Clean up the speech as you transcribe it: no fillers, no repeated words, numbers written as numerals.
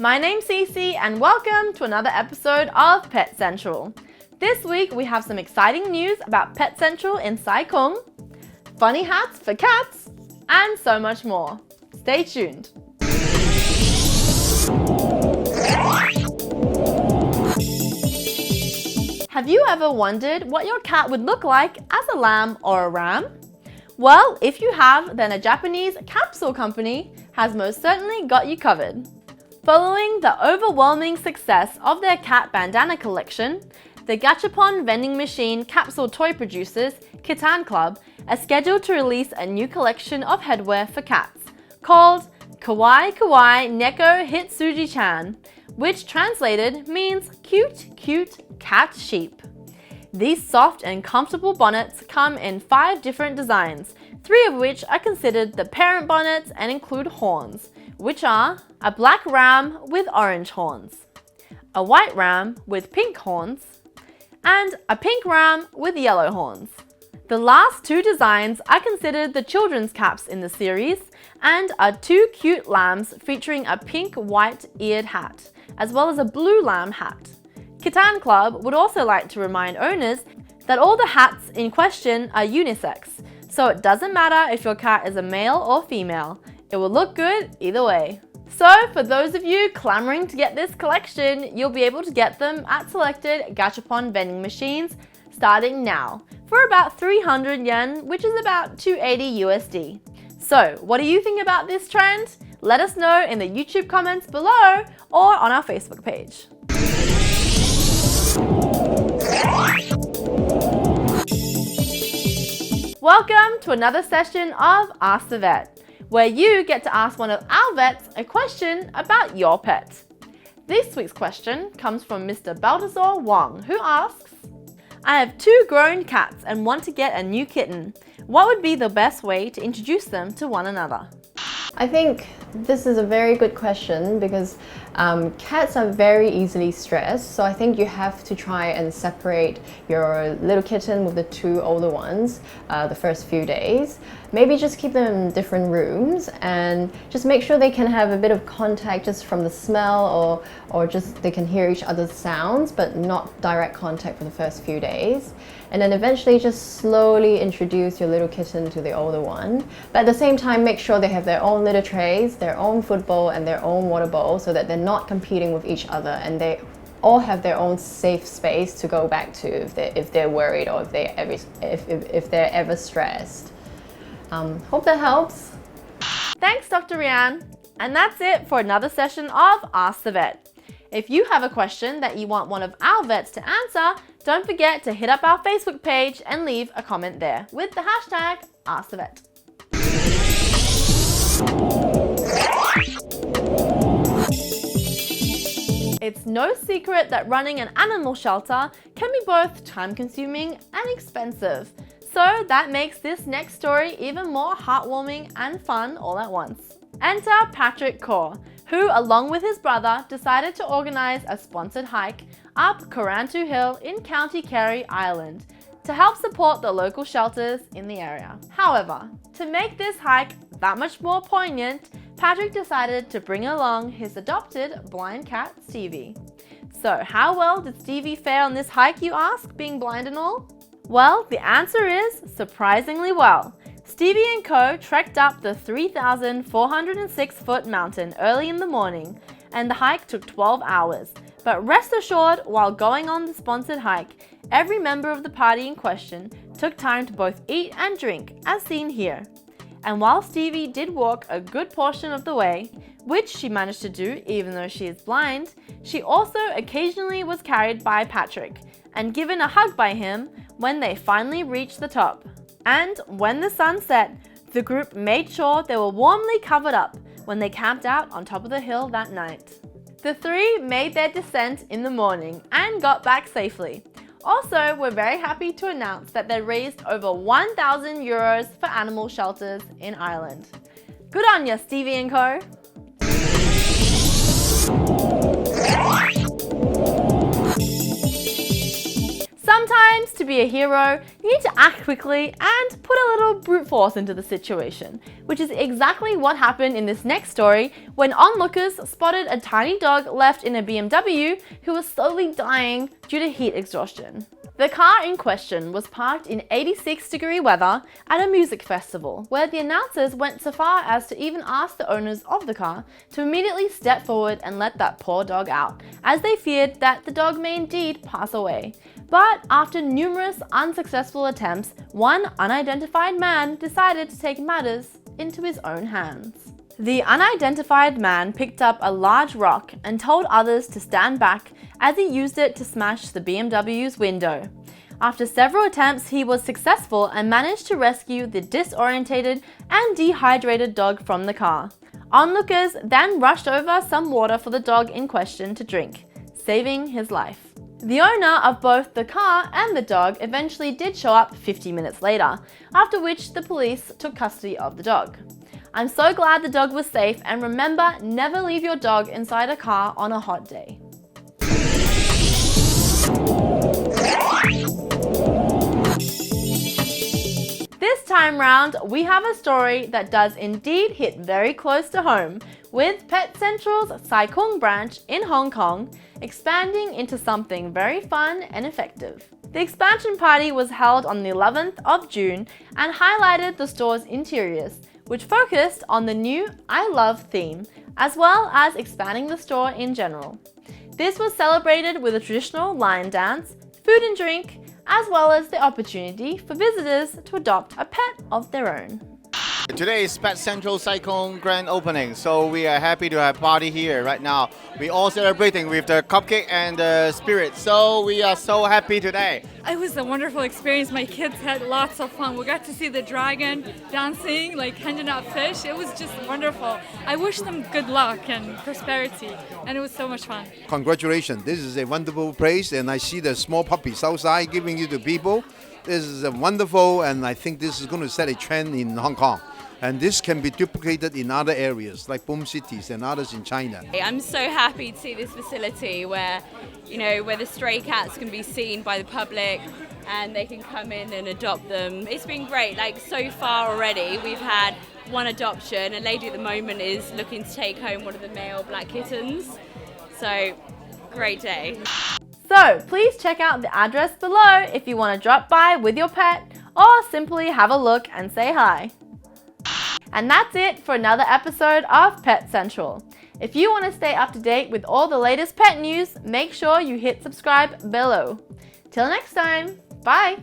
My name's Cece and welcome to another episode of Pet Central. This week we have some exciting news about Pet Central in Sai Kung, funny hats for cats, and so much more. Stay tuned. Have you ever wondered what your cat would look like as a lamb or a ram? Well, if you have, then a Japanese capsule company has most certainly got you covered. Following the overwhelming success of their cat bandana collection, the Gachapon vending machine capsule toy producers, Kitan Club, are scheduled to release a new collection of headwear for cats called Kawaii Kawaii Neko Hitsuji-chan, which translated means cute, cute cat sheep. These soft and comfortable bonnets come in 5 different designs, 3 of which are considered the parent bonnets and include horns, which are a black ram with orange horns, a white ram with pink horns, and a pink ram with yellow horns. The last 2 designs are considered the children's caps in the series and are 2 cute lambs featuring a pink white-eared hat, as well as a blue lamb hat. Kitan Club would also like to remind owners that all the hats in question are unisex, so it doesn't matter if your cat is a male or female. It will look good either way. So for those of you clamoring to get this collection, you'll be able to get them at selected Gachapon vending machines starting now for about 300 yen, which is about 280 USD. So what do you think about this trend? Let us know in the YouTube comments below or on our Facebook page. Welcome to another session of Ask the Vet, where you get to ask one of our vets a question about your pet. This week's question comes from Mr. Baltazar Wong, who asks, I have 2 grown cats and want to get a new kitten. What would be the best way to introduce them to one another? I think this is a very good question because cats are very easily stressed, so I think you have to try and separate your little kitten with the 2 older ones the first few days. Maybe just keep them in different rooms and just make sure they can have a bit of contact just from the smell or just they can hear each other's sounds, but not direct contact for the first few days. And then eventually just slowly introduce your little kitten to the older one. But at the same time, make sure they have their own litter trays, their own food bowl and their own water bowl so that they're not competing with each other and they all have their own safe space to go back to if they're worried or if they're ever stressed. Hope that helps. Thanks, Dr. Rianne. And that's it for another session of Ask the Vet. If you have a question that you want one of our vets to answer, don't forget to hit up our Facebook page and leave a comment there with the hashtag AskTheVet. It's no secret that running an animal shelter can be both time-consuming and expensive. So that makes this next story even more heartwarming and fun all at once. Enter Patrick Kaur, who, along with his brother, decided to organize a sponsored hike up Karantu Hill in County Kerry, Ireland, to help support the local shelters in the area. However, to make this hike that much more poignant, Patrick decided to bring along his adopted blind cat, Stevie. So how well did Stevie fare on this hike, you ask, being blind and all? Well, the answer is surprisingly well. Stevie and co trekked up the 3,406-foot mountain early in the morning, and the hike took 12 hours. But rest assured, while going on the sponsored hike, every member of the party in question took time to both eat and drink, as seen here. And while Stevie did walk a good portion of the way, which she managed to do even though she is blind, she also occasionally was carried by Patrick and given a hug by him when they finally reached the top. And when the sun set, the group made sure they were warmly covered up when they camped out on top of the hill that night. The 3 made their descent in the morning and got back safely. Also, we're very happy to announce that they raised over 1,000 euros for animal shelters in Ireland. Good on ya, Stevie and co. Sometimes to be a hero, you need to act quickly and put a little brute force into the situation, which is exactly what happened in this next story when onlookers spotted a tiny dog left in a BMW who was slowly dying due to heat exhaustion. The car in question was parked in 86-degree weather at a music festival, where the announcers went so far as to even ask the owners of the car to immediately step forward and let that poor dog out, as they feared that the dog may indeed pass away. But after numerous unsuccessful attempts, one unidentified man decided to take matters into his own hands. The unidentified man picked up a large rock and told others to stand back as he used it to smash the BMW's window. After several attempts, he was successful and managed to rescue the disorientated and dehydrated dog from the car. Onlookers then rushed over some water for the dog in question to drink, saving his life. The owner of both the car and the dog eventually did show up 50 minutes later, after which the police took custody of the dog. I'm so glad the dog was safe, and remember, never leave your dog inside a car on a hot day. This time round, we have a story that does indeed hit very close to home, with Pet Central's Sai Kung branch in Hong Kong expanding into something very fun and effective. The expansion party was held on the 11th of June and highlighted the store's interiors, which focused on the new I Love theme, as well as expanding the store in general. This was celebrated with a traditional lion dance, food and drink, as well as the opportunity for visitors to adopt a pet of their own. Today is Pet Central Sai Kung grand opening, so we are happy to have a party here right now. We all celebrating with the cupcake and the spirit, so we are so happy today. It was a wonderful experience. My kids had lots of fun. We got to see the dragon dancing, like handing out fish. It was just wonderful. I wish them good luck and prosperity, and it was so much fun. Congratulations, this is a wonderful place, and I see the small puppies outside giving you to people. This is wonderful, and I think this is going to set a trend in Hong Kong. And this can be duplicated in other areas like Boom Cities and others in China. I'm so happy to see this facility where, where the stray cats can be seen by the public and they can come in and adopt them. It's been great. Like so far already, we've had one adoption. A lady at the moment is looking to take home one of the male black kittens. So, great day. So please check out the address below if you want to drop by with your pet or simply have a look and say hi. And that's it for another episode of Pet Central. If you want to stay up to date with all the latest pet news, make sure you hit subscribe below. Till next time, bye!